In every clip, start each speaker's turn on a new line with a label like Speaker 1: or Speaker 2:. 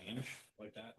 Speaker 1: change like that?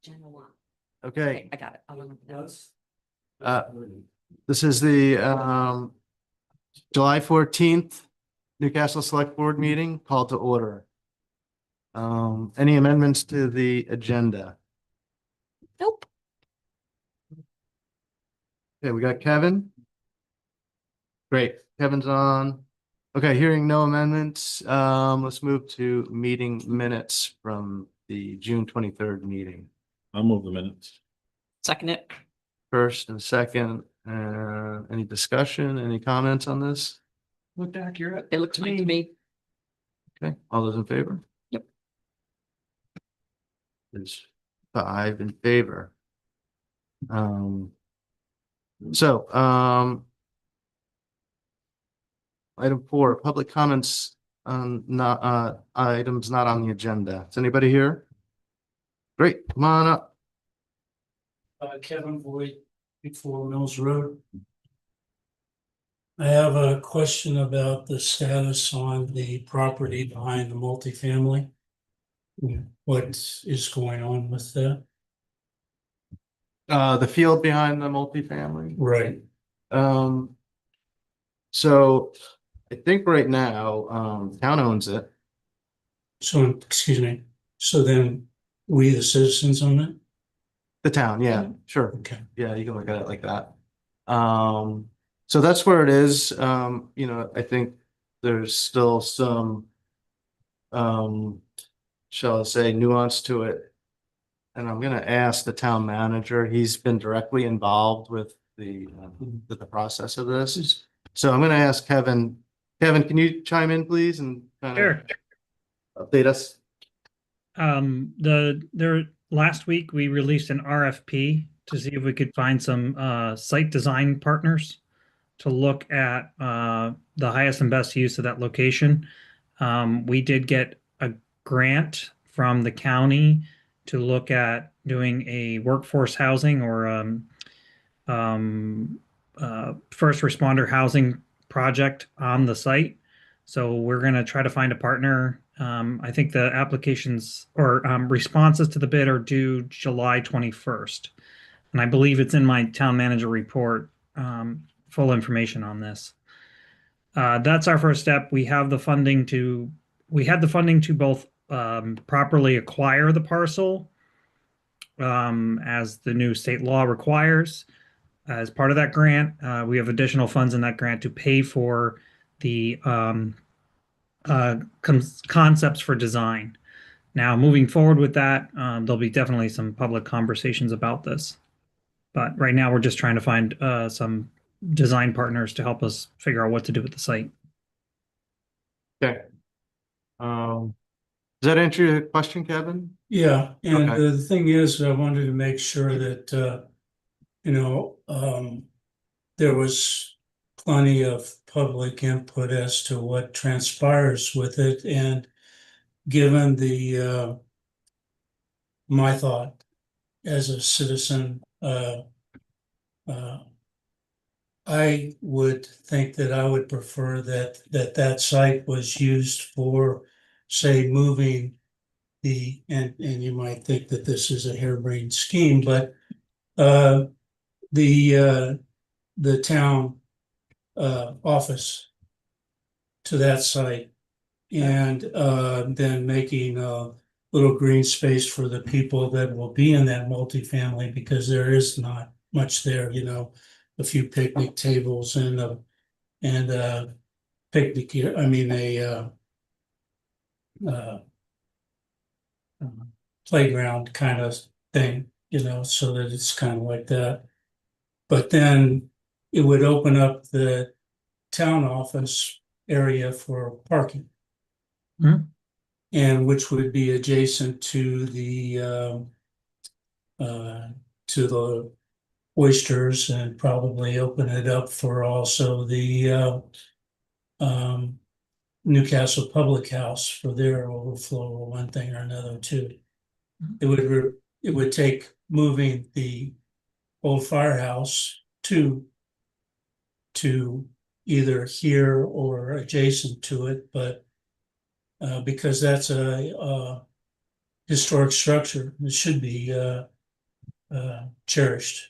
Speaker 2: General one.
Speaker 3: Okay,
Speaker 2: I got it. I'll remember that.
Speaker 3: this is the July 14th Newcastle Select Board meeting called to order. Any amendments to the agenda?
Speaker 2: Nope.
Speaker 3: Okay, we got Kevin. Great, Kevin's on. Okay, hearing no amendments, let's move to meeting minutes from the June 23rd meeting.
Speaker 1: I'll move the minutes.
Speaker 2: Second it.
Speaker 3: First and second, any discussion, any comments on this?
Speaker 2: Looked accurate. It looked fine to me.
Speaker 3: Okay, all those in favor?
Speaker 2: Yep.
Speaker 3: There's 5 in favor. So, item 4, public comments on not items not on the agenda. Is anybody here? Great, come on up.
Speaker 4: Kevin Voigt, before Mills Road. I have a question about the status on the property behind the multifamily. What is going on with that?
Speaker 3: The field behind the multifamily.
Speaker 4: Right.
Speaker 3: So I think right now, town owns it.
Speaker 4: So, excuse me, so then We the citizens on it?
Speaker 3: The town, yeah, sure.
Speaker 4: Okay.
Speaker 3: Yeah, you can look at it like that. So that's where it is. You know, I think there's still some, shall I say, nuance to it. And I'm gonna ask the town manager, he's been directly involved with the process of this. So I'm gonna ask Kevin. Kevin, can you chime in, please, and kind
Speaker 5: Sure.
Speaker 3: of update us?
Speaker 5: Last week we released an RFP to see if we could find some site design partners to look at the highest and best use of that location. We did get a grant from the county to look at doing a workforce housing or first responder housing project on the site. So we're going to try to find a partner. I think the applications or responses to the bid are due July 21st. And I believe it's in my town manager report, full information on this. That's our first step. We had the funding to both properly acquire the parcel as the new state law requires. As part of that grant, we have additional funds in that grant to pay for the concepts for design. Now, moving forward with that, there'll be definitely some public conversations about this. But right now, we're just trying to find some design partners to help us figure out what to do with the site.
Speaker 3: Okay. Does that answer your question, Kevin?
Speaker 4: Yeah, and
Speaker 3: Okay.
Speaker 4: the thing is, I wanted to make sure that, there was plenty of public input as to what transpires with it, and given my thought as a citizen, I would think that I would prefer that site was used for, say, moving and you might think that this is a harebrained scheme, but the town office to that site, and then making a little green space for the people that will be in that multifamily, because there is not much there, a few picnic tables and picnic, playground kind of thing, so that it's kind of like that. But then it would open up the town office area for parking.
Speaker 5: Mhm.
Speaker 4: And which would be adjacent to the oysters, and probably open it up for also the Newcastle Public House for their overflow or one thing or another too. It would take moving the old firehouse to either here or adjacent to it, but because that's a historic structure, it should be cherished.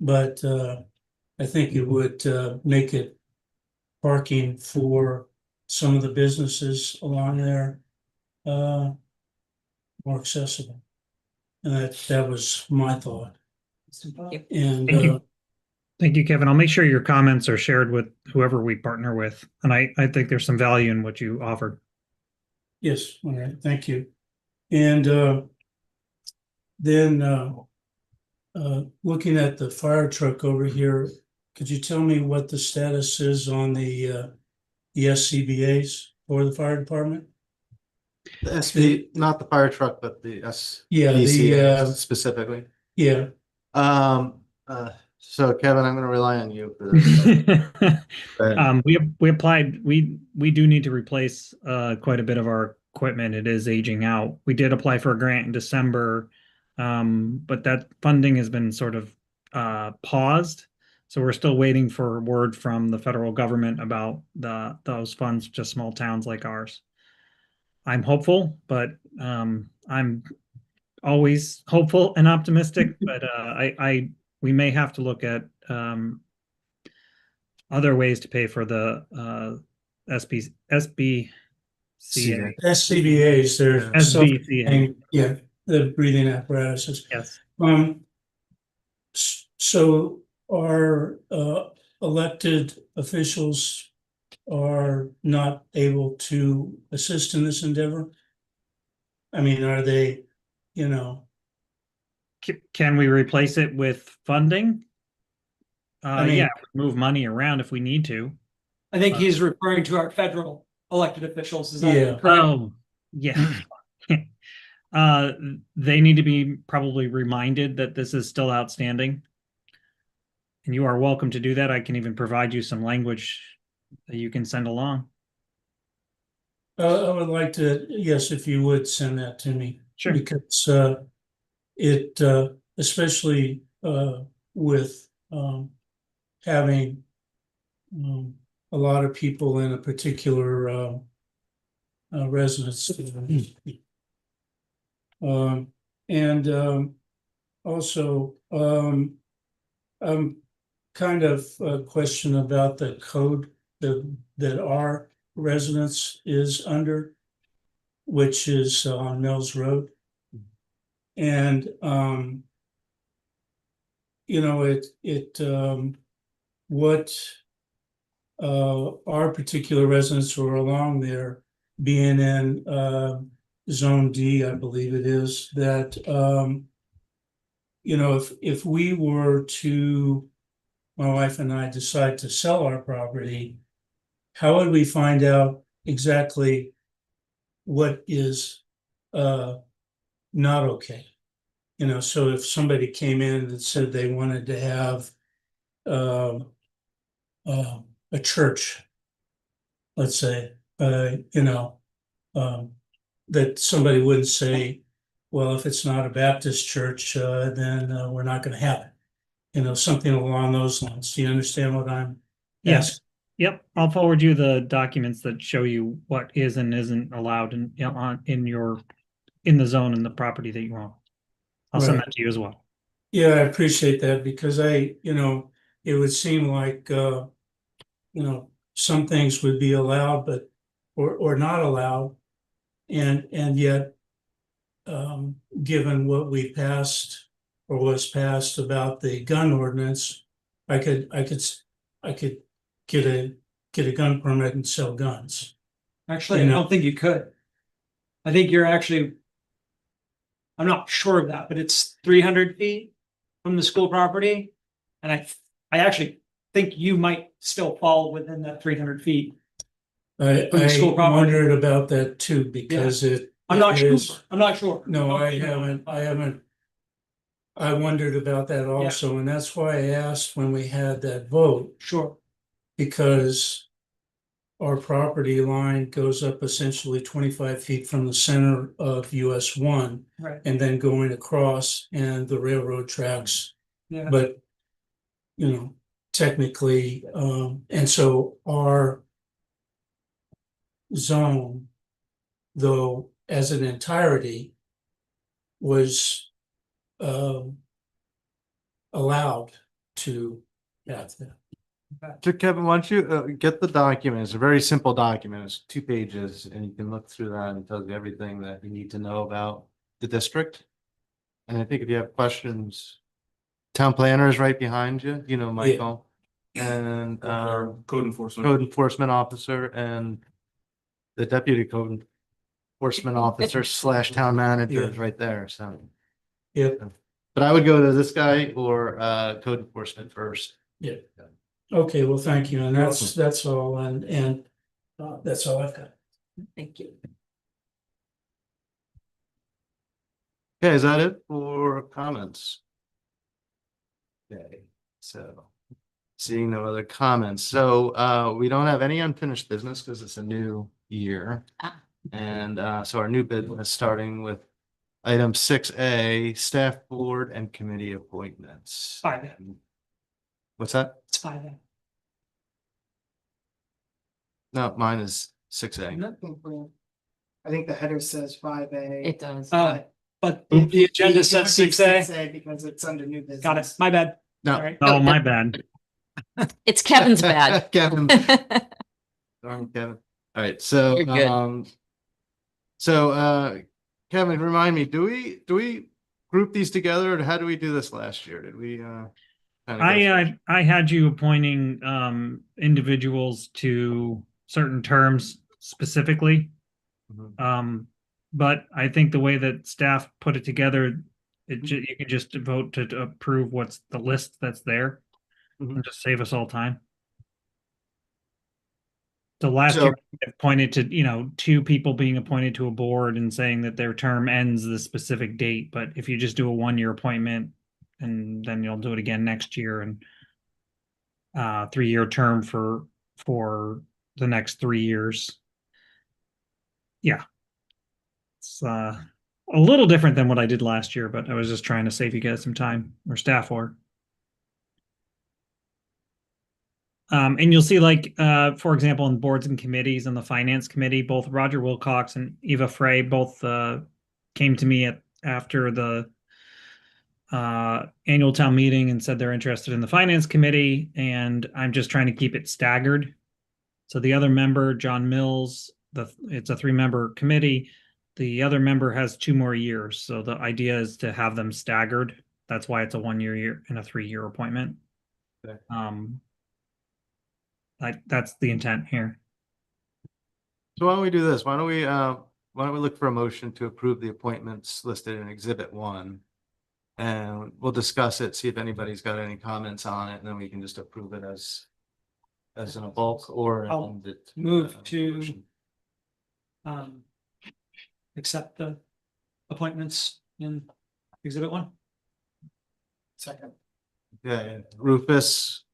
Speaker 4: But I think it would make it parking for some of the businesses along there more accessible. And that was my thought.
Speaker 2: Yep.
Speaker 4: And
Speaker 5: Thank you. Thank you, Kevin. I'll make sure your comments are shared with whoever we partner with. And I think there's some value in what you offered.
Speaker 4: yes, all right, thank you. And then looking at the fire truck over here, could you tell me what the status is on the SCBA's for the fire department?
Speaker 3: The SV, not the fire truck, but the
Speaker 4: Yeah,
Speaker 3: SBCA specifically.
Speaker 4: Yeah,
Speaker 3: So Kevin, I'm gonna rely on you for this. But
Speaker 5: We applied. We do need to replace quite a bit of our equipment. It is aging out. We did apply for a grant in December, but that funding has been sort of paused. So we're still waiting for word from the federal government about those funds to small towns like ours. I'm hopeful, but I'm always hopeful and optimistic. But we may have to look at other ways to pay for the SBCA.
Speaker 4: SCBA's, they're
Speaker 5: SBCA.
Speaker 4: yeah, the breathing apparatuses.
Speaker 5: Yes.
Speaker 4: So our elected officials are not able to assist in this endeavor? I mean, are they, you know,
Speaker 5: Can we replace it with funding?
Speaker 4: I mean-
Speaker 5: Yeah, move money around if we need to.
Speaker 6: I think he's referring to our federal elected officials. Is
Speaker 4: Yeah.
Speaker 6: that correct?
Speaker 5: Oh, yeah. They need to be probably reminded that this is still outstanding. And you are welcome to do that. I can even provide you some language that you can send along.
Speaker 4: I would like to, yes, if you would send that to me.
Speaker 5: Sure.
Speaker 4: Because it especially with having a lot of people in a particular residence. And also kind of a question about the code that our residence is under, which is on Mills Road. And you know, what our particular residents who are along there, being in Zone D, I believe it is, that you know, if we were to, my wife and I decide to sell our property, how would we find out exactly what is not okay? You know, so if somebody came in and said they wanted to have a church, let's say, you know, that somebody wouldn't say, well, if it's not a Baptist church, then we're not going to have it. You know, something along those lines. Do you understand what I'm
Speaker 5: Yes.
Speaker 4: asking?
Speaker 5: Yep. I'll forward you the documents that show you what is and isn't allowed in the zone and the property that you own. I'll send
Speaker 4: Right.
Speaker 5: that to you as well.
Speaker 4: Yeah, I appreciate that because you know, it would seem like, you know, some things would be allowed, but, or not allowed. And yet, given what we passed or was passed about the gun ordinance, I could get a gun permit and sell guns.
Speaker 6: Actually,
Speaker 4: You
Speaker 6: I
Speaker 4: know.
Speaker 6: don't think you could. I think you're actually, I'm not sure of that, but it's 300 feet from the school property. And I actually think you might still fall within that 300 feet.
Speaker 4: I
Speaker 6: From the school property.
Speaker 4: wondered about that too, because
Speaker 6: I'm not
Speaker 4: it
Speaker 6: sure.
Speaker 4: is-
Speaker 6: I'm not sure.
Speaker 4: No, I haven't. I wondered about that also, and that's why I asked when we had that vote,
Speaker 6: Sure.
Speaker 4: because our property line goes up essentially 25 feet from the center of US 1
Speaker 6: Right.
Speaker 4: and then going across and the railroad tracks.
Speaker 6: Yeah.
Speaker 4: But, you know, technically, and so our zone, though, as an entirety, was allowed to have that.
Speaker 3: So Kevin, why don't you get the document? It's a very simple document. It's 2 pages and you can look through that and it tells you everything that you need to know about the district. And I think if you have questions, town planner is right behind you, you know, Michael. And
Speaker 1: Code enforcement.
Speaker 3: code enforcement officer and the deputy code enforcement officer / town manager is right there, so.
Speaker 4: Yep.
Speaker 3: But I would go to this guy or code enforcement first.
Speaker 4: Yeah. Okay, well, thank you. And that's all. And that's all I've got.
Speaker 2: Thank you.
Speaker 3: Okay, is that it for comments? Okay, so seeing no other comments. So we don't have any unfinished business because it's a new year.
Speaker 2: Ah.
Speaker 3: And so our new business starting with item 6A, staff board and committee appointments.
Speaker 6: 5A.
Speaker 3: What's that?
Speaker 6: It's 5A.
Speaker 3: No, mine is 6A.
Speaker 7: I think the header says 5A.
Speaker 2: It does.
Speaker 6: But the agenda says 6A.
Speaker 7: 6A because it's under new business.
Speaker 6: Got it. My bad.
Speaker 3: No.
Speaker 6: All right.
Speaker 5: Oh, my bad.
Speaker 2: It's Kevin's bad.
Speaker 3: Kevin. Darn Kevin. All right, so
Speaker 2: You're good.
Speaker 3: so Kevin, remind me, do we group these together, or how do we do this last year? Did we, kinda go through-
Speaker 5: I had you appointing individuals to certain terms specifically.
Speaker 3: Mhm.
Speaker 5: But I think the way that staff put it together, you can just vote to approve what's the list that's there
Speaker 3: Mhm.
Speaker 5: and just save us all time. So last
Speaker 3: So-
Speaker 5: year, it pointed to, two people being appointed to a board and saying that their term ends the specific date. But if you just do a 1-year appointment and then you'll do it again next year and 3-year term for the next 3 years. Yeah. It's a little different than what I did last year, but I was just trying to save you guys some time, or staff were. And you'll see, like, for example, in boards and committees and the finance committee, both Roger Wilcox and Eva Frey both came to me after the annual town meeting and said they're interested in the finance committee, and I'm just trying to keep it staggered. So the other member, John Mills, it's a 3-member committee. The other member has 2 more years. So the idea is to have them staggered. That's why it's a 1-year and a 3-year appointment.
Speaker 3: Okay.
Speaker 5: That's the intent here.
Speaker 3: So why don't we do this? Why don't we look for a motion to approve the appointments listed in Exhibit 1? And we'll discuss it, see if anybody's got any comments on it, and then we can just approve it as in a bulk or.
Speaker 6: I'll
Speaker 3: amended,
Speaker 6: move to-
Speaker 3: motion.
Speaker 6: Accept the appointments in Exhibit 1.
Speaker 7: Second.
Speaker 3: Yeah, Rufus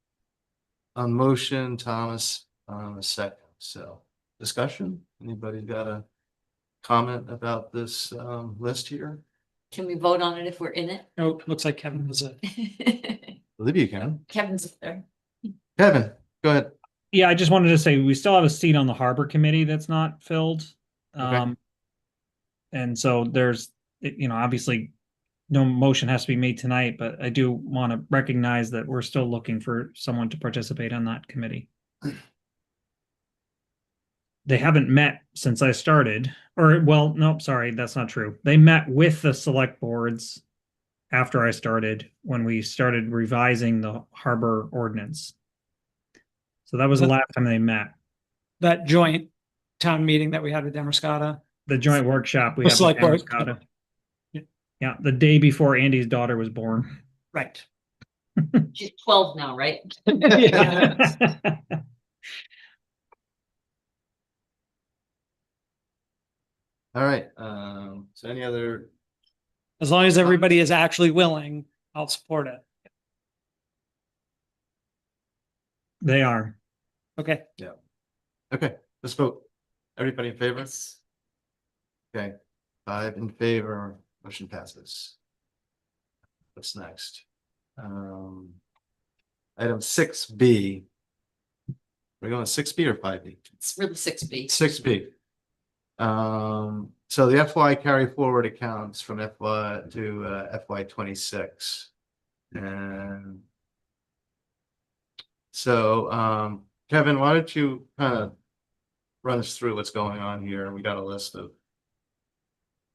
Speaker 3: on motion, Thomas on a second. So discussion, anybody got a comment about this list here?
Speaker 2: Can we vote on it if we're in it?
Speaker 6: Oh, looks like Kevin was a,
Speaker 3: I believe you can.
Speaker 2: Kevin's up there.
Speaker 3: Kevin, go ahead.
Speaker 5: Yeah, I just wanted to say we still have a seat on the harbor committee that's not filled.
Speaker 3: Okay.
Speaker 5: And so there's, obviously no motion has to be made tonight, but I do want to recognize that we're still looking for someone to participate on that committee. They haven't met since I started, nope, sorry, that's not true. They met with the select boards after I started, when we started revising the harbor ordinance. So that was the last time they met.
Speaker 6: that joint town meeting that we had with Demerscata.
Speaker 5: The joint workshop we
Speaker 6: The
Speaker 5: had with
Speaker 6: select board.
Speaker 5: Demerscata.
Speaker 6: Yeah.
Speaker 5: Yeah, the day before Andy's daughter was born.
Speaker 6: Right.
Speaker 2: She's 12 now, right?
Speaker 6: Yeah.
Speaker 3: All right, so any other,
Speaker 6: As long as everybody is actually willing, I'll support it.
Speaker 5: They are.
Speaker 6: Okay.
Speaker 3: okay, let's vote. Everybody in favor?
Speaker 2: Yes.
Speaker 3: Okay, 5 in favor, motion passes. What's next? Item 6B. We're going 6B or 5B?
Speaker 2: It's really 6B.
Speaker 3: 6B. So the FY carry forward accounts from FY to FY 26. And so, Kevin, why don't you kind of run us through what's going on here? We got a list of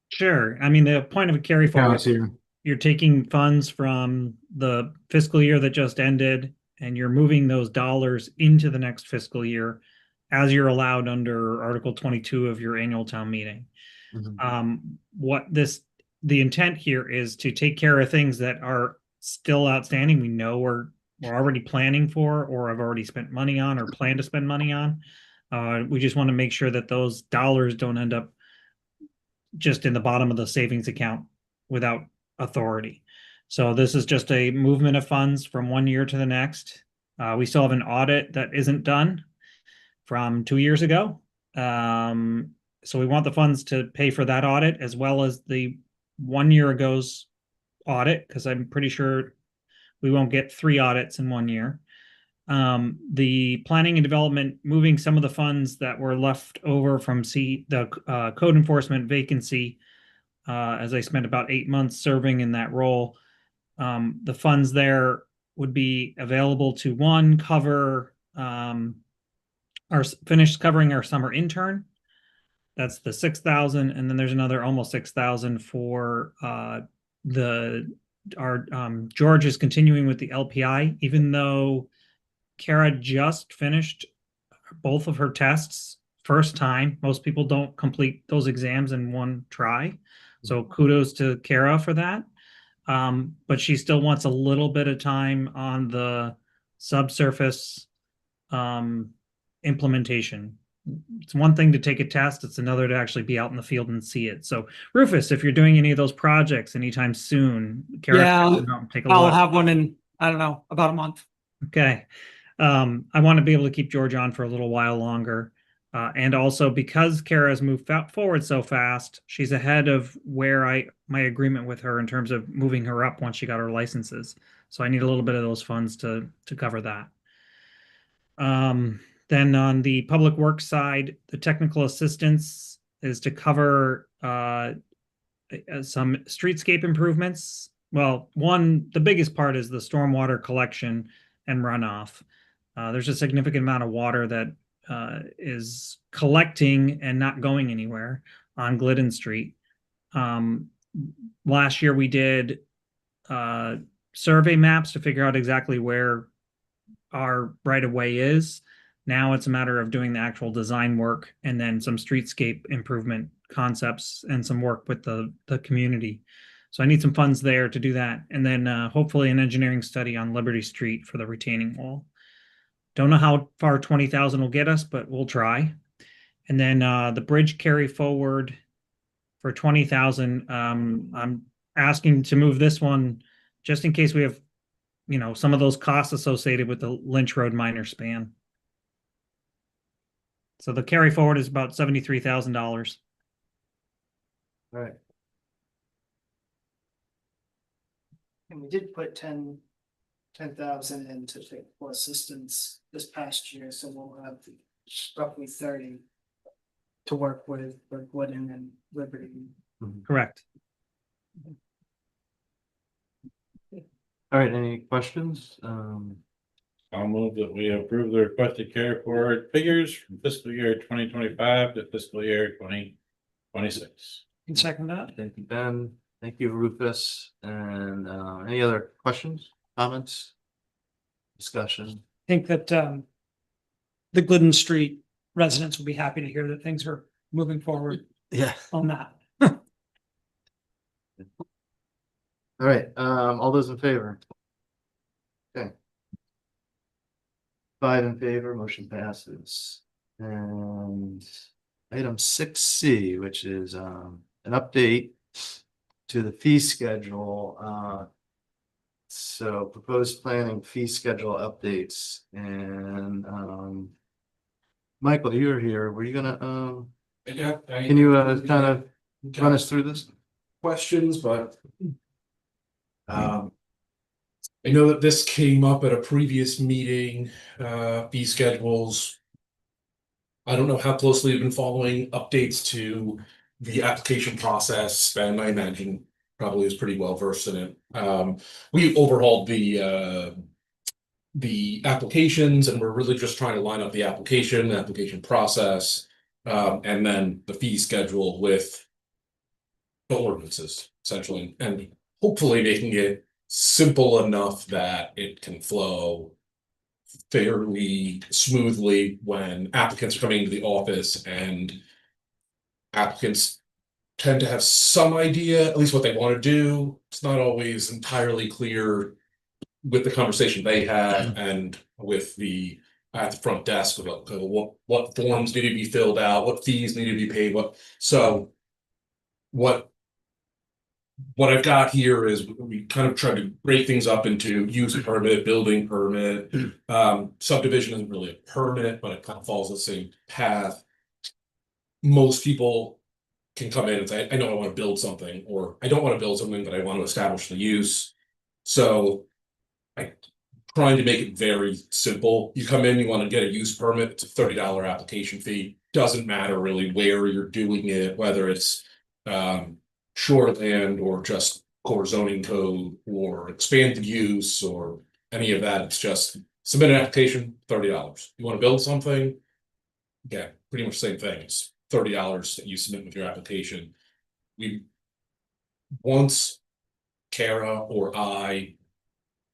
Speaker 5: Sure. I mean, the point of a carry forward,
Speaker 3: accounts here.
Speaker 5: you're taking funds from the fiscal year that just ended and you're moving those dollars into the next fiscal year as you're allowed under Article 22 of your annual town meeting.
Speaker 3: Mhm.
Speaker 5: The intent here is to take care of things that are still outstanding. We know we're already planning for, or have already spent money on, or plan to spend money on. We just want to make sure that those dollars don't end up just in the bottom of the savings account without authority. So this is just a movement of funds from 1 year to the next. We still have an audit that isn't done from 2 years ago. So we want the funds to pay for that audit as well as the 1 year ago's audit, because I'm pretty sure we won't get 3 audits in 1 year. The planning and development, moving some of the funds that were left over from the code enforcement vacancy, as I spent about 8 months serving in that role. The funds there would be available to cover finish covering our summer intern, That's the 6,000, and then there's another almost 6,000 for George is continuing with the LPI, even though Kara just finished both of her tests first time. Most people don't complete those exams in one try. So kudos to Kara for that. But she still wants a little bit of time on the subsurface implementation. It's one thing to take a test, it's another to actually be out in the field and see it. So Rufus, if you're doing any of those projects anytime soon, Kara,
Speaker 6: Yeah,
Speaker 5: take a
Speaker 6: I'll
Speaker 5: look.
Speaker 6: have one in, I don't know, about a month.
Speaker 5: Okay. I want to be able to keep George on for a little while longer. And also because Kara's moved forward so fast, she's ahead of where my agreement with her in terms of moving her up once she got her licenses. So I need a little bit of those funds to cover that. Then on the public works side, the technical assistance is to cover some streetscape improvements. Well, the biggest part is the stormwater collection and runoff. There's a significant amount of water that is collecting and not going anywhere on Glidden Street. Last year we did survey maps to figure out exactly where our right of way is. Now it's a matter of doing the actual design work and then some streetscape improvement concepts and some work with the community. So I need some funds there to do that. And then hopefully an engineering study on Liberty Street for the retaining wall. Don't know how far 20,000 will get us, but we'll try. And then the bridge carry forward for 20,000. I'm asking to move this one just in case we have, some of those costs associated with the Lynch Road minor span. So the carry forward is about $73,000.
Speaker 3: All right.
Speaker 7: And we did put 10,000 into technical assistance this past year, so we'll have roughly 30 to work with Glidden and Liberty.
Speaker 5: Correct.
Speaker 3: All right, any questions?
Speaker 1: I'll move that we approve the requested carry forward figures from fiscal year 2025 to fiscal year 2026.
Speaker 6: Can second that.
Speaker 3: Thank you, Ben. Thank you, Rufus. And any other questions, comments? Discussion?
Speaker 6: I think that the Glidden Street residents will be happy to hear that things are moving forward
Speaker 3: Yeah.
Speaker 6: on that.
Speaker 3: All right, all those in favor? Okay. 5 in favor, motion passes. And item 6C, which is an update to the fee schedule. So proposed planning fee schedule updates and Michael, you're here. Were you gonna
Speaker 8: Yeah.
Speaker 3: can you kind of run us through this?
Speaker 8: Questions, but. I know that this came up at a previous meeting, fee schedules. I don't know how closely you've been following updates to the application process, and I imagine probably is pretty well versed in it. We overhauled the applications, and we're really just trying to line up the application process, and then the fee schedule with the ordinances, essentially, and hopefully making it simple enough that it can flow fairly smoothly when applicants are coming into the office, and applicants tend to have some idea, at least what they want to do. It's not always entirely clear with the conversation they had and with the at the front desk about what forms need to be filled out, what fees need to be paid, what I've got here is we kind of try to break things up into use permit, building permit. Subdivision isn't really a permit, but it kind of follows the same path. Most people can come in and say, I know I want to build something, or I don't want to build something, but I want to establish the use. So I'm trying to make it very simple. You come in, you want to get a use permit, it's a $30 application fee. Doesn't matter really where you're doing it, whether it's shoreland or just core zoning code or expanded use or any of that. It's just submit an application, $30. You want to build something? Yeah, pretty much the same thing. It's $30 that you submit with your application. Once Kara or I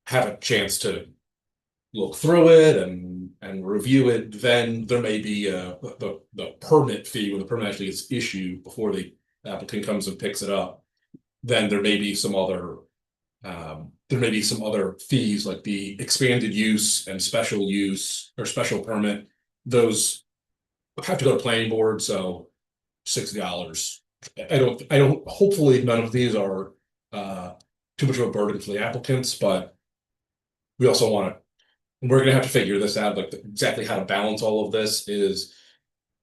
Speaker 8: have a chance to look through it and review it, then there may be the permit fee when the permit actually is issued before the applicant comes and picks it up. Then there may be some other fees like the expanded use and special use or special permit. Those have to go to planning board, so $60. I don't, hopefully none of these are too much of a burden for the applicants, but we also want to, we're gonna have to figure this out, like exactly how to balance all of this is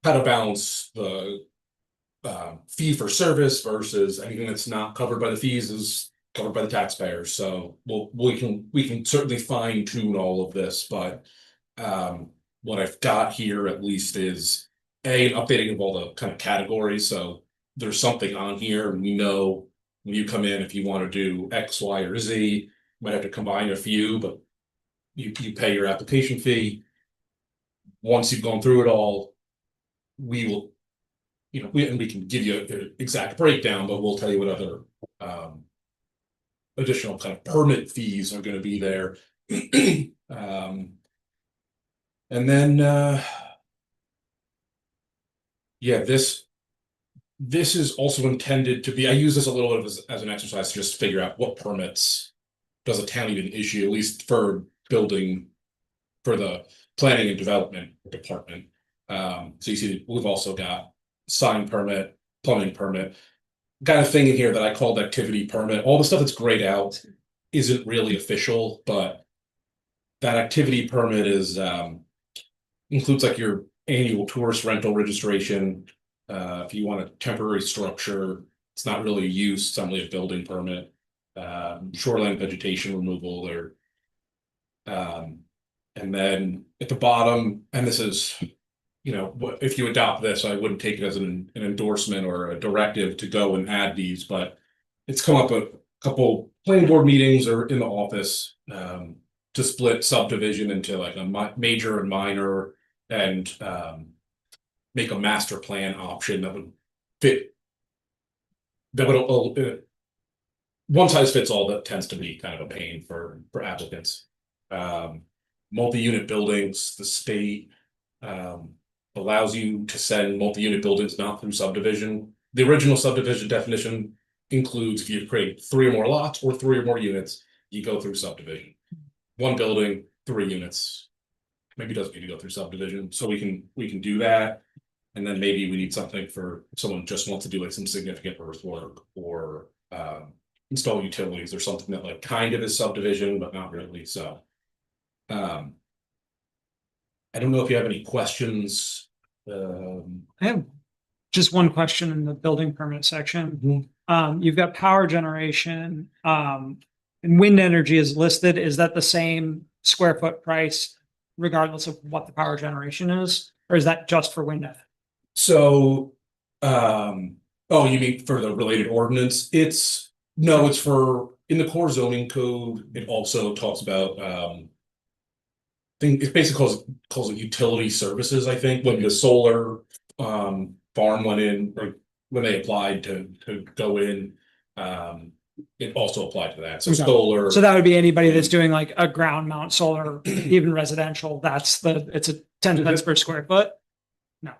Speaker 8: how to balance the fee for service versus anything that's not covered by the fees is covered by the taxpayers. So we can certainly fine tune all of this, but what I've got here at least is an updating of all the kind of categories. So there's something on here and we know when you come in, if you want to do X, Y, or Z, you might have to combine a few, but you pay your application fee. Once you've gone through it all, we will, we can give you an exact breakdown, but we'll tell you what other additional kind of permit fees are going to be there. And then, yeah, this is also intended to be, I use this a little bit as an exercise to just figure out what permits does a town even issue, at least for building, for the planning and development department. So you see, we've also got sign permit, plumbing permit, got a thing in here that I called activity permit. All the stuff that's grayed out isn't really official, but that activity permit is includes like your annual tourist rental registration. If you want a temporary structure, it's not really a use, it's only a building permit. Shoreline vegetation removal there. And then at the bottom, and this is, if you adopt this, I wouldn't take it as an endorsement or a directive to go and add these, but it's come up a couple planning board meetings or in the office to split subdivision into like a major and minor and make a master plan option that would fit. That would one size fits all. That tends to be kind of a pain for applicants. Multi-unit buildings, the state allows you to send multi-unit buildings not through subdivision. The original subdivision definition includes if you create 3 or more lots or 3 or more units, you go through subdivision. 1 building, 3 units. Maybe doesn't need to go through subdivision, so we can do that. And then maybe we need something for if someone just wants to do like some significant earthwork or install utilities or something that like kind of is subdivision, but not really. So I don't know if you have any questions.
Speaker 6: I have just one question in the building permit section. You've got power generation, and wind energy is listed. Is that the same square foot price regardless of what the power generation is? Or is that just for wind energy?
Speaker 8: So, oh, you mean for the related ordinance? It's for in the core zoning code. It also talks about it basically calls it utility services. I think when the solar farm went in, or when they applied to go in, it also applied to that. So
Speaker 6: Okay.
Speaker 8: solar.
Speaker 6: So that would be anybody that's doing like a ground mount solar, even residential. It's a 10 cents per square foot. No,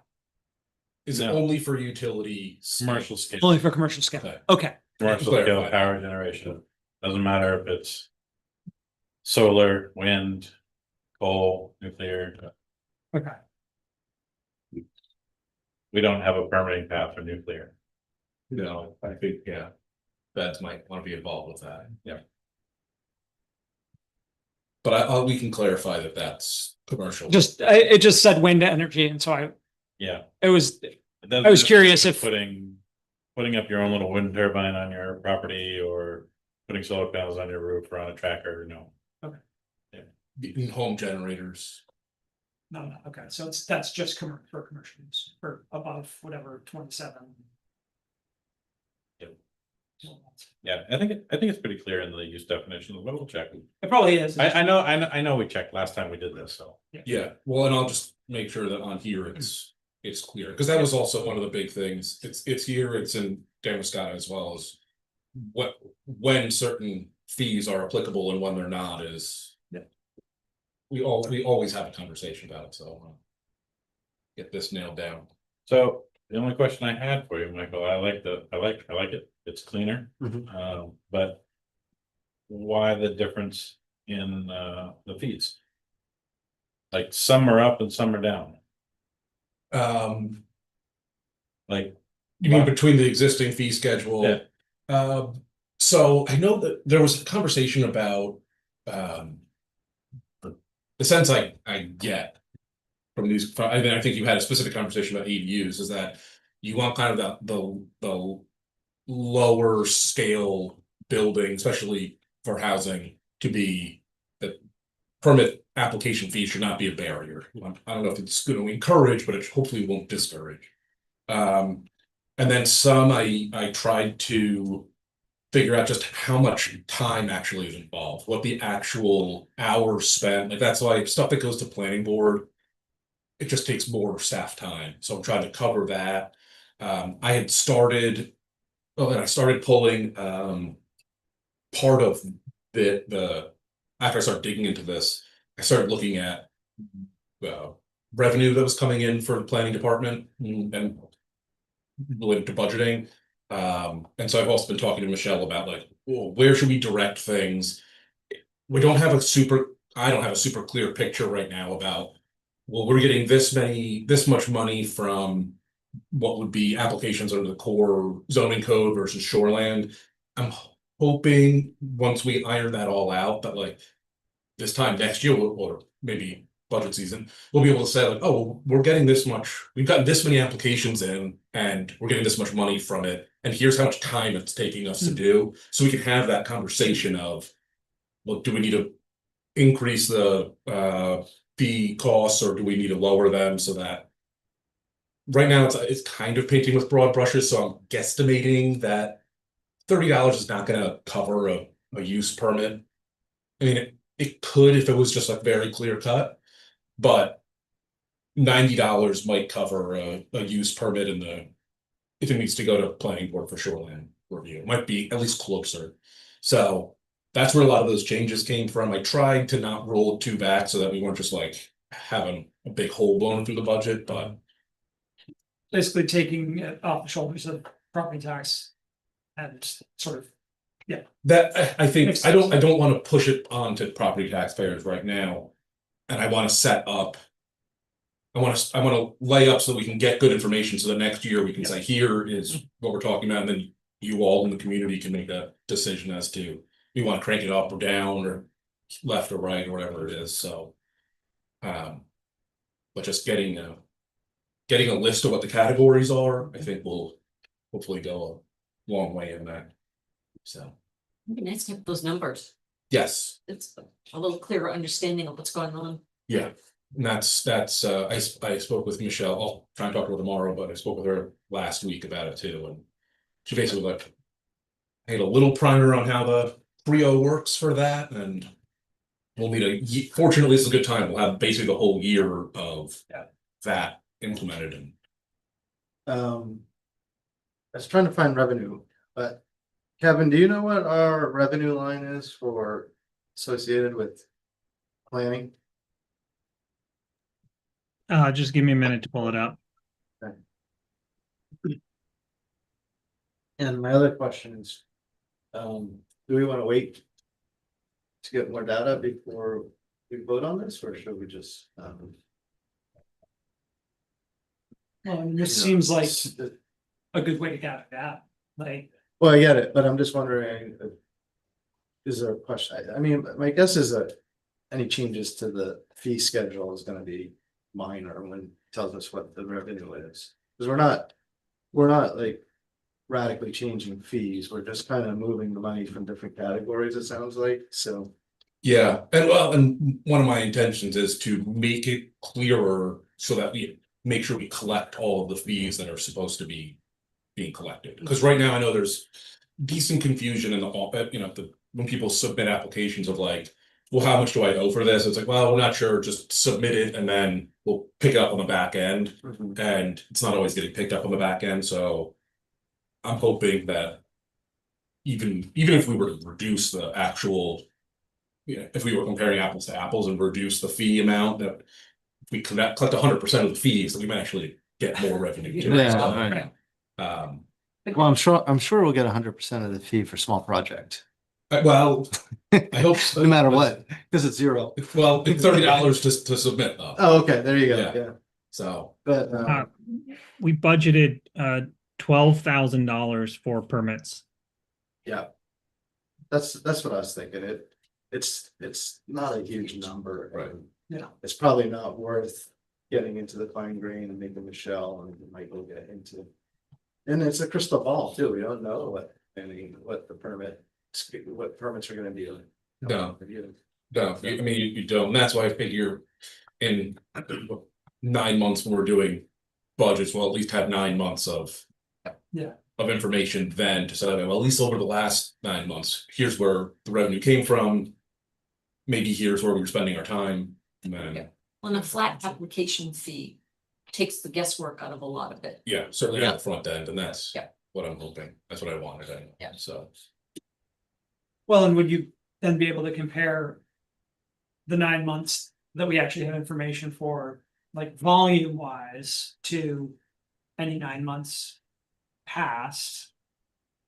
Speaker 8: Is it
Speaker 1: No.
Speaker 8: only for utility
Speaker 1: Commercial scale.
Speaker 6: only for commercial scale.
Speaker 8: Okay.
Speaker 6: Okay.
Speaker 1: Commercial
Speaker 8: Clarify.
Speaker 1: scale power generation, doesn't matter if it's solar, wind, coal, nuclear.
Speaker 6: Okay.
Speaker 1: We don't have a permitting path for nuclear.
Speaker 8: No, I think, yeah, feds might want to be involved with that. Yeah. But we can clarify that that's commercial.
Speaker 6: It just said wind energy, and so
Speaker 1: Yeah.
Speaker 6: I was
Speaker 1: I
Speaker 6: curious if-
Speaker 1: putting up your own little wind turbine on your property or putting solar panels on your roof or on a tracker, no.
Speaker 8: Home generators.
Speaker 6: no. Okay, so that's just for commercial use for above whatever 27.
Speaker 1: Yep. Yeah, I think it's pretty clear in the use definition, but we'll check.
Speaker 6: It probably is.
Speaker 1: I know we checked last time we did this, so.
Speaker 8: Yeah, well, and I'll just make sure that on here it's it's clear, because that was also one of the big things. It's here, it's in Damascus as well as when certain fees are applicable and when they're not is.
Speaker 6: Yeah.
Speaker 8: We always have a conversation about it, so I wanna get this nailed down.
Speaker 1: So the only question I had for you, Michael, I like it, it's cleaner,
Speaker 3: Mhm.
Speaker 1: but. Why the difference in the fees? Like some are up and some are down, like.
Speaker 8: You mean between the existing fee schedule?
Speaker 1: Yeah.
Speaker 8: So I know that there was a conversation about, the sense I get from these, I mean, I think you had a specific conversation about ADUs, is that you want kind of the lower scale building, especially for housing, to be that permit application fee should not be a barrier. I don't know if it's going to encourage, but it hopefully won't discourage. And then some I tried to figure out just how much time actually is involved, what the actual hours spent, like that's why stuff that goes to planning board, it just takes more staff time. So I'm trying to cover that. I had started, and I started pulling part of the after I started digging into this, I started looking at revenue that was coming in for the planning department and related to budgeting. And so I've also been talking to Michelle about like, well, where should we direct things? I don't have a super clear picture right now about, well, we're getting this much money from what would be applications under the core zoning code versus shoreland. I'm hoping once we iron that all out, that like this time next year, or maybe budget season, we'll be able to say like, oh, we're getting this much, we've gotten this many applications in and we're getting this much money from it. And here's how much time it's taking us to do. So we can have that conversation of, well, do we need to increase the fee costs or do we need to lower them so that right now it's kind of painting with broad brushes. So I'm guesstimating that $30 is not going to cover a use permit. I mean, it could if it was just like very clear cut, but $90 might cover a use permit if it needs to go to planning board for shoreline review. It might be at least closer. So that's where a lot of those changes came from. I tried to not roll it too back so that we weren't just like having a big hole blown through the budget, but
Speaker 6: Basically taking it off the shoulders of property tax and sort of,
Speaker 8: that I think
Speaker 6: Makes
Speaker 8: I don't
Speaker 6: sense.
Speaker 8: want to push it onto property taxpayers right now. And I want to set up. I want to lay up so we can get good information so the next year we can say, here is what we're talking about, and then you all in the community can make a decision as to you want to crank it up or down or left or right or whatever it is. So but just getting a list of what the categories are, I think will hopefully go a long way in that. So
Speaker 2: It'd be nice to have those numbers.
Speaker 8: yes.
Speaker 2: It's a little clearer understanding of what's going on.
Speaker 8: Yeah, and that's I spoke with Michelle. I'll try and talk to her tomorrow, but I spoke with her last week about it too, and she basically like I had a little primer on how the Creo works for that, and we'll need fortunately this is a good time. We'll have basically the whole year of that implemented. And
Speaker 3: I was trying to find revenue, but Kevin, do you know what our revenue line is for associated with planning?
Speaker 5: Just give me a minute to pull it up.
Speaker 3: And my other question is, do we want to wait to get more data before we vote on this, or should we just?
Speaker 6: this seems like a good way to get that, like.
Speaker 3: Well, I get it, but I'm just wondering, is there a question? I mean, my guess is that any changes to the fee schedule is gonna be minor when it tells us what the revenue is. Because we're not like radically changing fees, we're just kind of moving the money from different categories, it sounds like, so.
Speaker 8: yeah, and one of my intentions is to make it clearer so that we make sure we collect all of the fees that are supposed to be being collected. Because right now I know there's decent confusion in when people submit applications of like, well, how much do I owe for this? It's like, well, we're not sure, just submit it and then we'll pick it up on the back end. And it's not always getting picked up on the back end, so I'm hoping that even if we were to reduce the actual, if we were comparing apples to apples and reduce the fee amount, that if we collect 100% of the fees, that we might actually get more revenue. too.
Speaker 3: Yeah,
Speaker 8: So,
Speaker 3: right.
Speaker 8: um,
Speaker 3: Well, I'm sure we'll get 100% of the fee for small project,
Speaker 8: well, I hope so.
Speaker 3: no matter what, because it's zero.
Speaker 8: Well, it's $30 to submit though.
Speaker 3: Oh, okay, there you go,
Speaker 8: Yeah.
Speaker 3: yeah.
Speaker 8: So,
Speaker 3: But,
Speaker 5: We budgeted $12,000 for permits.
Speaker 3: yeah. That's what I was thinking. It's not a huge number.
Speaker 8: Right.
Speaker 3: Yeah. It's probably not worth getting into the fine grain and making the shell and we might go get into. And it's a crystal ball too. We don't know what permits are gonna be.
Speaker 8: No. No, I mean, you don't, and that's why I figure in 9 months when we're doing budgets, we'll at least have 9 months of.
Speaker 4: Yeah.
Speaker 8: Of information then to say, well, at least over the last 9 months, here's where the revenue came from. Maybe here's where we were spending our time, and then,
Speaker 2: On a flat application fee takes the guesswork out of a lot of it.
Speaker 8: yeah, certainly on the front end, and that's.
Speaker 2: Yeah.
Speaker 8: What I'm hoping, that's what I wanted, anyway.
Speaker 2: Yeah.
Speaker 8: So.
Speaker 6: Well, and would you then be able to compare the 9 months that we actually have information for, like volume wise, to any 9 months past?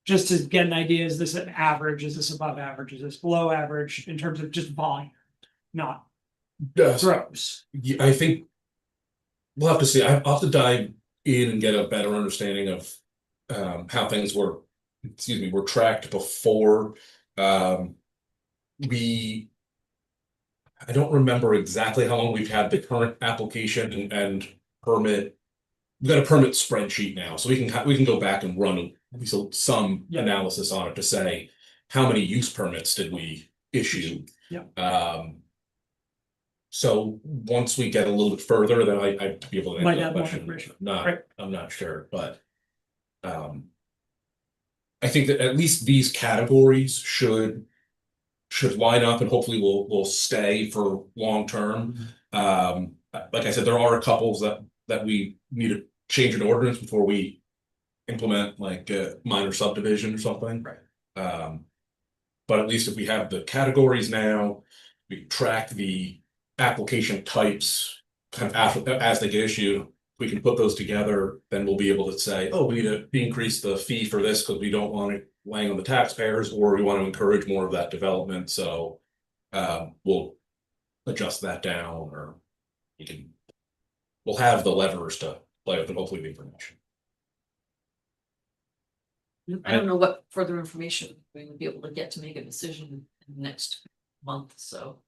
Speaker 6: Just to get an idea, is this an average, is this above average, is this below average in terms of just volume, not
Speaker 8: Yes.
Speaker 6: gross?
Speaker 8: Yeah, I think. We'll have to see, I'll have to dive in and get a better understanding of how things were tracked before. We. I don't remember exactly how long we've had the current application and permit. We've got a permit spreadsheet now, so we can go back and run at least some
Speaker 6: Yeah.
Speaker 8: analysis on it to say how many use permits did we issue?
Speaker 6: Yeah.
Speaker 8: So once we get a little bit further, then I'd be able to
Speaker 6: Might
Speaker 8: answer that
Speaker 6: have more
Speaker 8: question.
Speaker 6: information.
Speaker 8: Not,
Speaker 6: Right.
Speaker 8: I'm not sure, but. I think that at least these categories should line up and hopefully will stay for long term. Like I said, there are a couples that we need to change an ordinance before we implement like a minor subdivision or something.
Speaker 3: Right.
Speaker 8: But at least if we have the categories now, we track the application types kind of after, as they get issued. We can put those together, then we'll be able to say, oh, we need to increase the fee for this because we don't want it laying on the taxpayers, or we want to encourage more of that development, so we'll adjust that down, or we'll have the levers to play with, and hopefully the information.
Speaker 2: I don't know what further information we would be able to get to make a decision in the next month, so.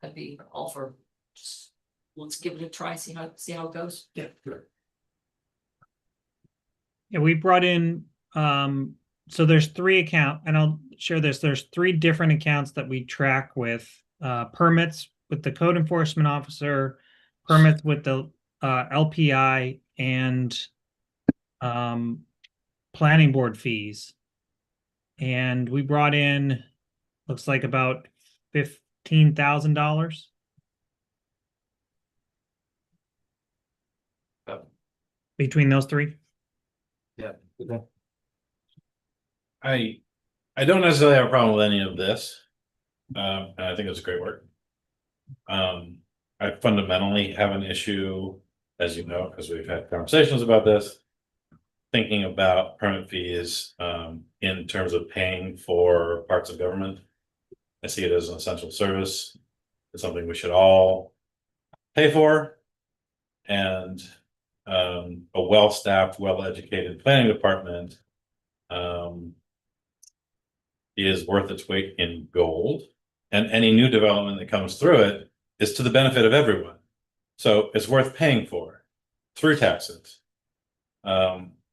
Speaker 2: I'd be all for just, let's give it a try, see how it goes.
Speaker 6: Yeah.
Speaker 5: Yeah, we brought in, so there's 3 accounts, and I'll share this, there's 3 different accounts that we track with, permits with the code enforcement officer, permits with the, LPI, and, planning board fees. And we brought in, looks like about $15,000. Between those 3.
Speaker 3: Yeah.
Speaker 1: I don't necessarily have a problem with any of this. And I think it's great work. I fundamentally have an issue, as you know, because we've had conversations about this. Thinking about permit fees, in terms of paying for parts of government. I see it as an essential service. It's something we should all pay for. And a well-staffed, well-educated planning department is worth its weight in gold. And any new development that comes through it is to the benefit of everyone. So it's worth paying for through taxes.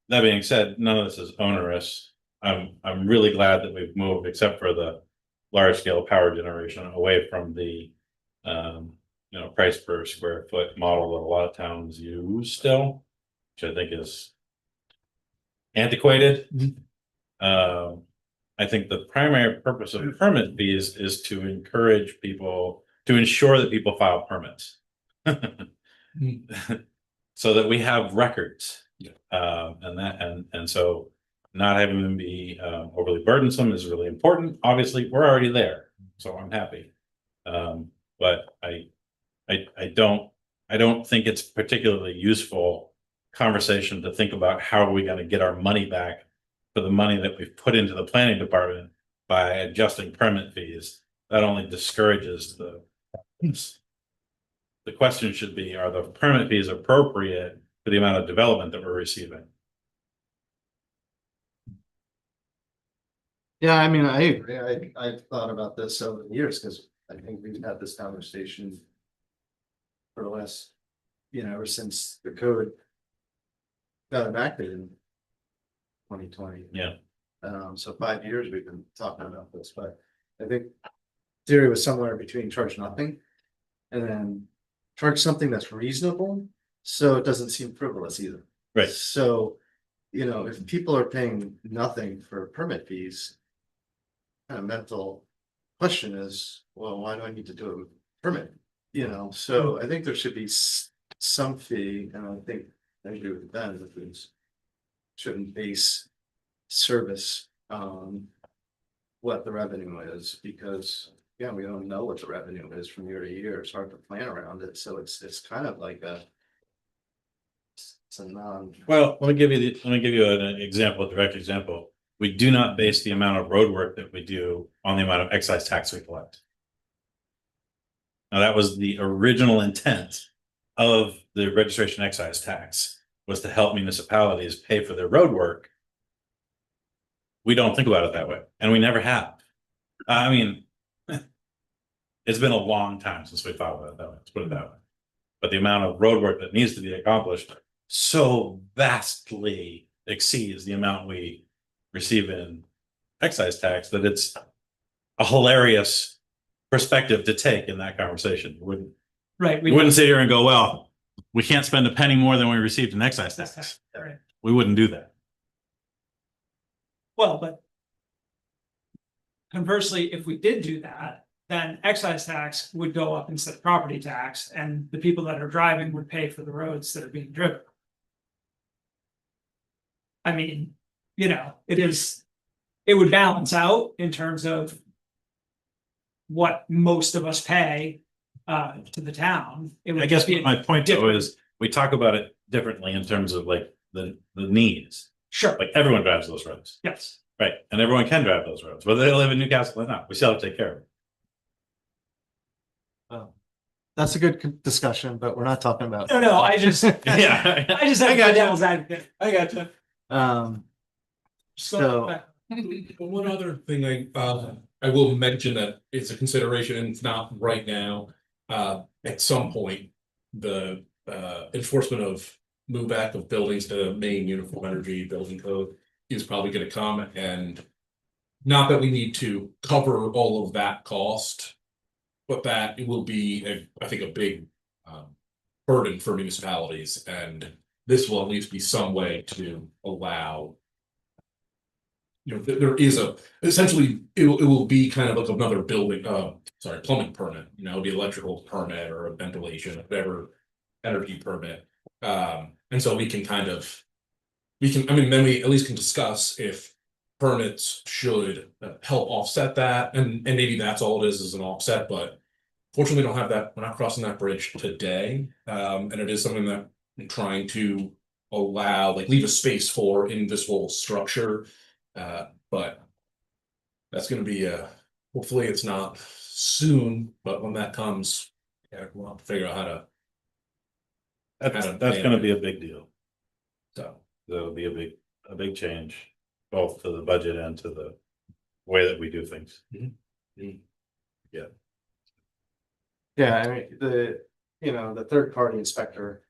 Speaker 1: That being said, none of this is onerous. I'm really glad that we've moved, except for the large scale power generation, away from the price per square foot model that a lot of towns use still, which I think is antiquated. I think the primary purpose of permit fees is to encourage people, to ensure that people file permits. So that we have records.
Speaker 8: Yeah.
Speaker 1: And so not having them be overly burdensome is really important. Obviously, we're already there, so I'm happy. But I don't think it's particularly useful conversation to think about how are we gonna get our money back for the money that we've put into the planning department by adjusting permit fees. That only discourages the question should be, are the permit fees appropriate for the amount of development that we're receiving?
Speaker 3: Yeah, I mean, I agree. I've thought about this over the years because I think we've had this conversation for the last, ever since the code got enacted in 2020.
Speaker 1: Yeah.
Speaker 3: So 5 years we've been talking about this, but I think theory was somewhere between charge nothing and then charge something that's reasonable, so it doesn't seem frivolous either.
Speaker 1: Right.
Speaker 3: So, if people are paying nothing for permit fees, kind of mental question is, well, why do I need to do it with permit? So I think there should be some fee, and I think I agree with Ben, that we shouldn't base service on what the revenue is, because yeah, we don't know what the revenue is from year to year. It's hard to plan around it, so it's kind of like it's a non.
Speaker 1: Well, let me give you an example, a direct example. We do not base the amount of road work that we do on the amount of excise tax we collect. Now, that was the original intent of the registration excise tax, was to help municipalities pay for their road work. We don't think about it that way, and we never have. I mean, it's been a long time since we thought about it that way, let's put it that way. But the amount of road work that needs to be accomplished so vastly exceeds the amount we receive in excise tax that it's a hilarious perspective to take in that conversation.
Speaker 6: Right.
Speaker 1: We wouldn't sit here and go, well, we can't spend a penny more than we received in excise tax.
Speaker 6: Right.
Speaker 1: We wouldn't do that.
Speaker 6: Well, but conversely, if we did do that, then excise tax would go up instead of property tax, and the people that are driving would pay for the roads that are being driven. I mean, it would balance out in terms of what most of us pay to the town. It would
Speaker 1: I guess
Speaker 6: be
Speaker 1: my point though
Speaker 6: different.
Speaker 1: is we talk about it differently in terms of like the needs.
Speaker 6: Sure,
Speaker 1: Like everyone drives those roads,
Speaker 6: yes.
Speaker 1: right? And everyone can drive those roads, whether they live in Newcastle or not. We still have to take care of it.
Speaker 3: That's a good discussion, but we're not talking about.
Speaker 6: No, I just
Speaker 1: Yeah.
Speaker 6: I just have
Speaker 1: got
Speaker 6: a
Speaker 1: you.
Speaker 6: devil's advocate.
Speaker 1: I gotcha.
Speaker 3: So
Speaker 8: One other thing I will mention that it's a consideration and it's not right now. At some point, the enforcement of move back of buildings to Maine Uniform Energy Building Code is probably gonna come, and not that we need to cover all of that cost, but that it will be, I think, a big burden for municipalities, and this will at least be some way to allow. There is essentially, it will be kind of like another building, plumbing permit, the electrical permit or a ventilation, whatever energy permit. And so we can then we at least can discuss if permits should help offset that, and maybe that's all it is an offset, but fortunately we don't have that, we're not crossing that bridge today. And it is something that I'm trying to allow, leave a space for in this whole structure. But that's gonna be hopefully it's not soon, but when that comes, we'll have to figure out how to.
Speaker 1: That's gonna be a big deal.
Speaker 8: So,
Speaker 1: There'll be a big change, both to the budget and to the way that we do things.
Speaker 3: yeah, I mean, the third party inspector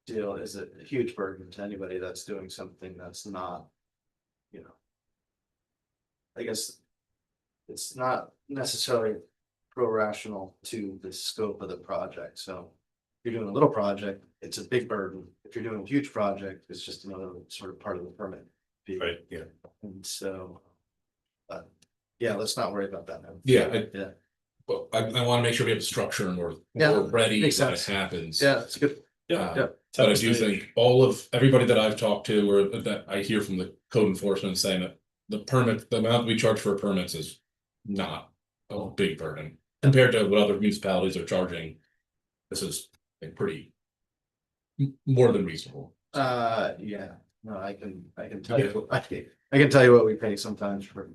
Speaker 3: deal is a huge burden to anybody that's doing something that's not, I guess it's not necessarily pro-rational to the scope of the project. So if you're doing a little project, it's a big burden. If you're doing a huge project, it's just another sort of part of the permit fee.
Speaker 1: Right,
Speaker 3: And so But yeah, let's not worry about that now.
Speaker 8: Yeah,
Speaker 3: Yeah.
Speaker 8: but I want to make sure we have a structure and
Speaker 3: Yeah,
Speaker 8: we're ready when
Speaker 3: makes
Speaker 8: it
Speaker 3: sense.
Speaker 8: happens.
Speaker 3: Yeah, it's good.
Speaker 1: Yeah.
Speaker 3: Yeah.
Speaker 8: But I do think everybody that I've talked to or that I hear from the code enforcement saying that the amount we charge for permits is not a big burden compared to what other municipalities are charging. This is a pretty more than reasonable.
Speaker 3: Yeah, no, I can tell you, I can tell you what we pay sometimes for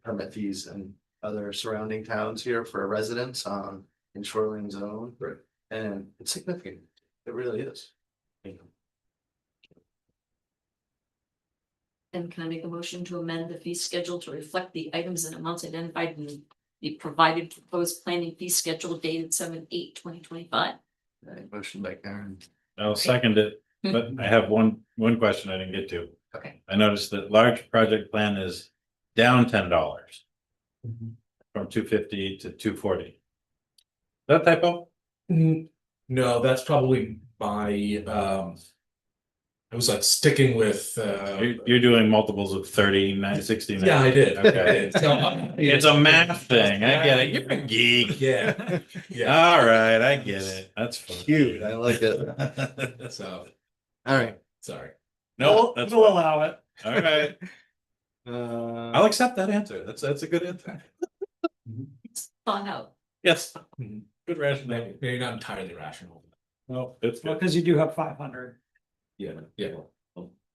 Speaker 3: permit fees and other surrounding towns here for residents on in shoreline zone.
Speaker 8: Right.
Speaker 3: And it's significant. It really is.
Speaker 2: And can I make a motion to amend the fee schedule to reflect the items and amounts identified in the provided proposed planning fee schedule dated 7/8/2025?
Speaker 3: Motion by Karen.
Speaker 1: I'll second it, but I have one question I didn't get to.
Speaker 2: Okay,
Speaker 1: I noticed that large project plan is down $10 from 250 to 240. That typo?
Speaker 8: No, that's probably my I was like sticking with
Speaker 1: You're doing multiples of 30, 9, 69.
Speaker 8: yeah, I did.
Speaker 1: Okay.
Speaker 8: So,
Speaker 1: It's a math thing. I get it. You're a geek.
Speaker 8: Yeah, yeah.
Speaker 1: All right, I get it. That's fine.
Speaker 3: Cute, I like it.
Speaker 8: So
Speaker 3: All right.
Speaker 8: sorry.
Speaker 1: No, that's
Speaker 6: We'll
Speaker 1: fine.
Speaker 6: allow it.
Speaker 1: All right. I'll accept that answer. That's a good answer.
Speaker 2: fun out.
Speaker 1: Yes.
Speaker 8: Mhm.
Speaker 1: Good rationale.
Speaker 8: Maybe not entirely rational.
Speaker 1: No, it's
Speaker 6: Well,
Speaker 1: good.
Speaker 6: because you do have 500.
Speaker 8: Yeah, yeah.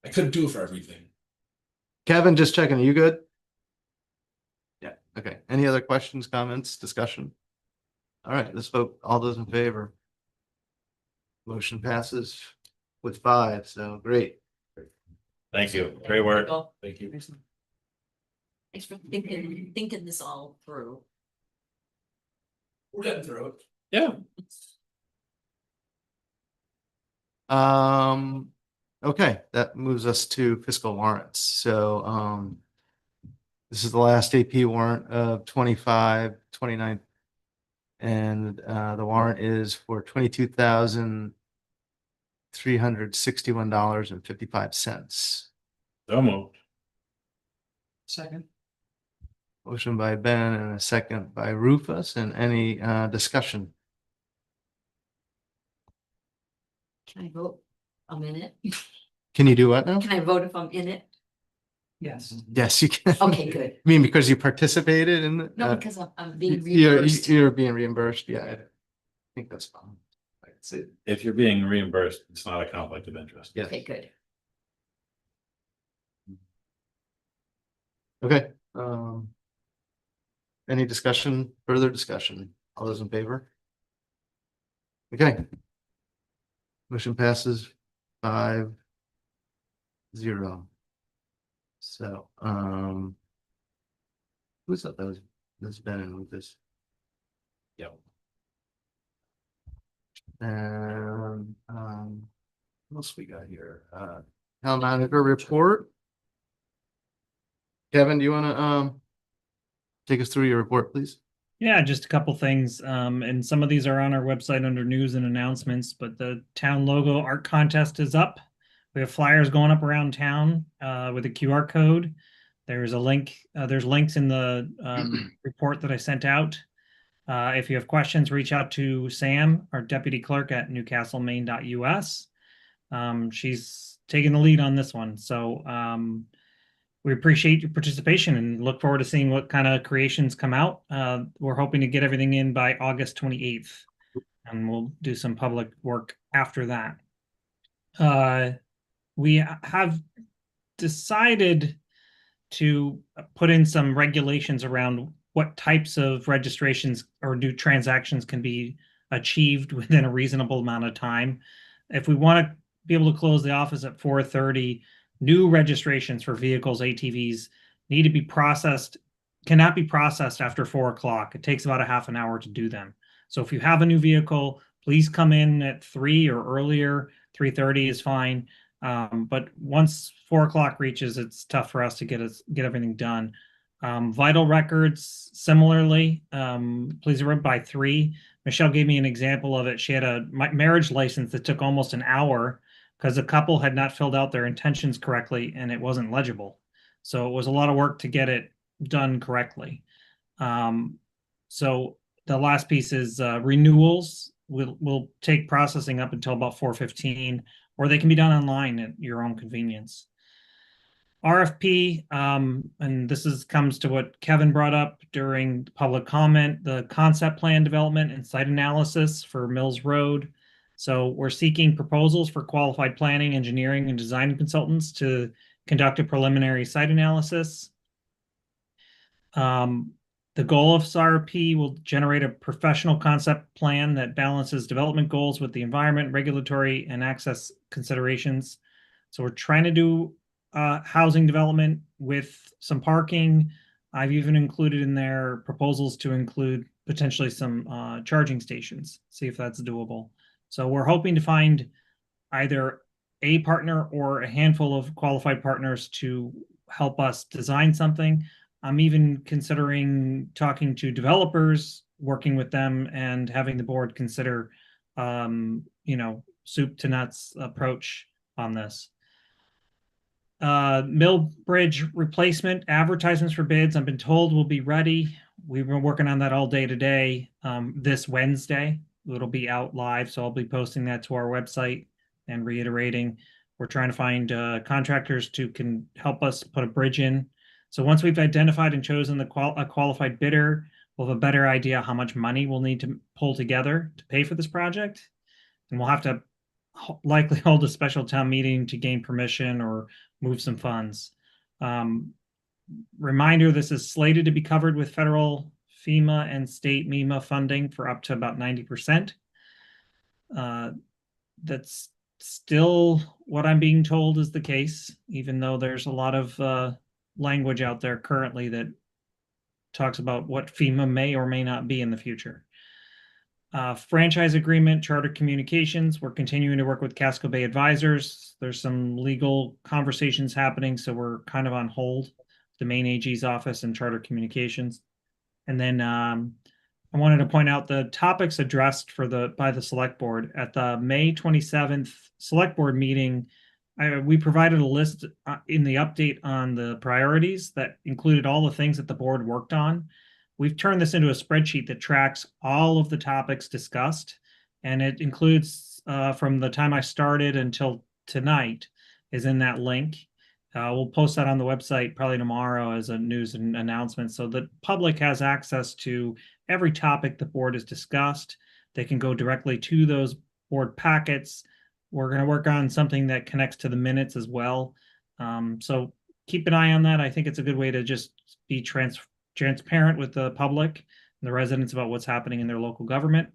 Speaker 8: I couldn't do it for everything.
Speaker 3: Kevin, just checking, are you good? Yeah, okay. Any other questions, comments, discussion? All right, let's vote. All those in favor? Motion passes with 5, so great.
Speaker 1: Thank you. Great work.
Speaker 2: Well,
Speaker 8: Thank you.
Speaker 2: thanks for thinking this all through.
Speaker 8: We're getting through it.
Speaker 1: Yeah.
Speaker 3: Okay, that moves us to fiscal warrants. So, this is the last AP warrant of 25, 29. And, the warrant is for $22,361.55.
Speaker 1: So moved.
Speaker 6: Second.
Speaker 3: Motion by Ben and a second by Rufus, and any, discussion?
Speaker 2: Can I vote? I'm in it.
Speaker 3: Can you do what now?
Speaker 2: Can I vote if I'm in it?
Speaker 6: Yes.
Speaker 3: Yes, you can.
Speaker 2: Okay, good.
Speaker 3: I mean, because you participated in.
Speaker 2: No, because I'm being
Speaker 3: You're,
Speaker 2: reimbursed.
Speaker 3: you're being reimbursed, yeah. I think that's fine. That's it.
Speaker 1: If you're being reimbursed, it's not a conflict of interest.
Speaker 3: Yes.
Speaker 2: Okay, good.
Speaker 3: Okay, any discussion, further discussion? All those in favor? Okay. Motion passes 5-0. So, who's that? That's Ben and Lucas.
Speaker 1: Yeah.
Speaker 3: And, what else we got here? Town manager report. Kevin, do you wanna, take us through your report, please?
Speaker 5: Yeah, just a couple things. And some of these are on our website under news and announcements, but the town logo art contest is up. We have flyers going up around town with a QR code. There's a link, there's links in the report that I sent out. If you have questions, reach out to Sam, our deputy clerk at newcastlemaine.us. She's taking the lead on this one. So we appreciate your participation and look forward to seeing what kind of creations come out. We're hoping to get everything in by August 28th, and we'll do some public work after that. We have decided to put in some regulations around what types of registrations or new transactions can be achieved within a reasonable amount of time. If we want to be able to close the office at 4:30, new registrations for vehicles, ATVs need to be processed, cannot be processed after 4 o'clock. It takes about a half an hour to do them. So if you have a new vehicle, please come in at 3 or earlier. 3:30 is fine. But once 4 o'clock reaches, it's tough for us to get everything done. Vital records, similarly, please arrive by 3. Michelle gave me an example of it. She had a marriage license that took almost an hour because the couple had not filled out their intentions correctly and it wasn't legible. So it was a lot of work to get it done correctly. So the last piece is renewals. We'll take processing up until about 4:15, or they can be done online at your own convenience. RFP, and this comes to what Kevin brought up during public comment, the concept plan development and site analysis for Mills Road. So we're seeking proposals for qualified planning, engineering, and design consultants to conduct a preliminary site analysis. The goal of this RFP will generate a professional concept plan that balances development goals with the environment, regulatory, and access considerations. So we're trying to do housing development with some parking. I've even included in there proposals to include potentially some charging stations, see if that's doable. So we're hoping to find either a partner or a handful of qualified partners to help us design something. I'm even considering talking to developers, working with them, and having the board consider, soup to nuts approach on this. Mill Bridge replacement advertisements for bids, I've been told, will be ready. We've been working on that all day today. This Wednesday, it'll be out live, so I'll be posting that to our website and reiterating. We're trying to find contractors can help us put a bridge in. So once we've identified and chosen a qualified bidder, we'll have a better idea how much money we'll need to pull together to pay for this project. And we'll have to likely hold a special town meeting to gain permission or move some funds. Reminder, this is slated to be covered with federal FEMA and state MEMA funding for up to about 90%. That's still what I'm being told is the case, even though there's a lot of language out there currently that talks about what FEMA may or may not be in the future. Franchise agreement, Charter Communications. We're continuing to work with Casco Bay Advisors. There's some legal conversations happening, so we're kind of on hold. The main AG's office and Charter Communications. And then I wanted to point out the topics addressed by the select board at the May 27th select board meeting. We provided a list in the update on the priorities that included all the things that the board worked on. We've turned this into a spreadsheet that tracks all of the topics discussed, and it includes from the time I started until tonight is in that link. We'll post that on the website probably tomorrow as a news and announcement, so the public has access to every topic the board has discussed. They can go directly to those board packets. We're going to work on something that connects to the minutes as well. So keep an eye on that. I think it's a good way to just be transparent with the public and the residents about what's happening in their local government.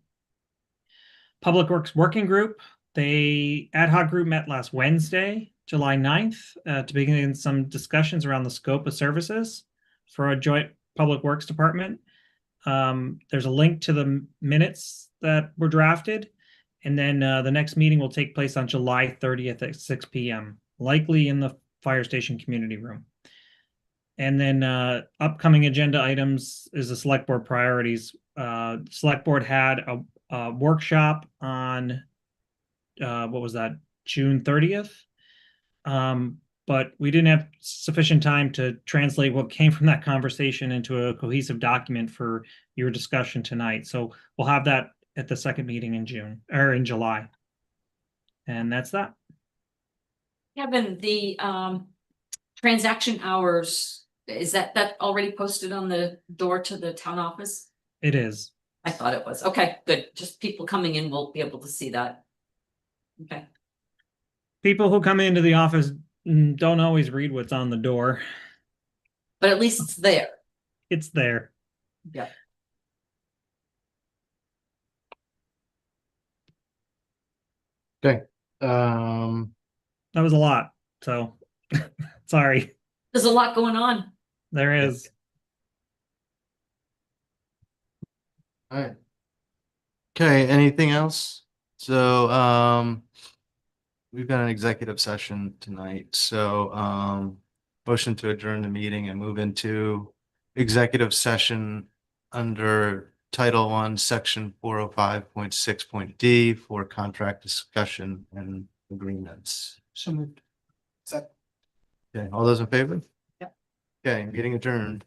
Speaker 5: Public Works Working Group, the ad hoc group met last Wednesday, July 9th, to begin some discussions around the scope of services for a joint public works department. There's a link to the minutes that were drafted. And then the next meeting will take place on July 30th at 6 p.m., likely in the fire station community room. And then upcoming agenda items is the select board priorities. Select board had a workshop on, what was that, June 30th? But we didn't have sufficient time to translate what came from that conversation into a cohesive document for your discussion tonight. So we'll have that at the second meeting in July. And that's that.
Speaker 2: Kevin, the transaction hours, is that already posted on the door to the town office?
Speaker 5: It is.
Speaker 2: I thought it was. Okay, good. Just people coming in will be able to see that. Okay.
Speaker 5: People who come into the office don't always read what's on the door.
Speaker 2: But at least it's there.
Speaker 5: It's there.
Speaker 2: Yeah.
Speaker 3: Okay.
Speaker 5: That was a lot. So sorry.
Speaker 2: There's a lot going on.
Speaker 5: There is.
Speaker 3: All right. Okay, anything else? So we've got an executive session tonight. So motion to adjourn the meeting and move into executive session under Title I, Section 405.6.d for contract discussion and agreements.
Speaker 4: So moved.
Speaker 3: Okay, all those in favor?
Speaker 7: Yep.
Speaker 3: Okay, meeting adjourned.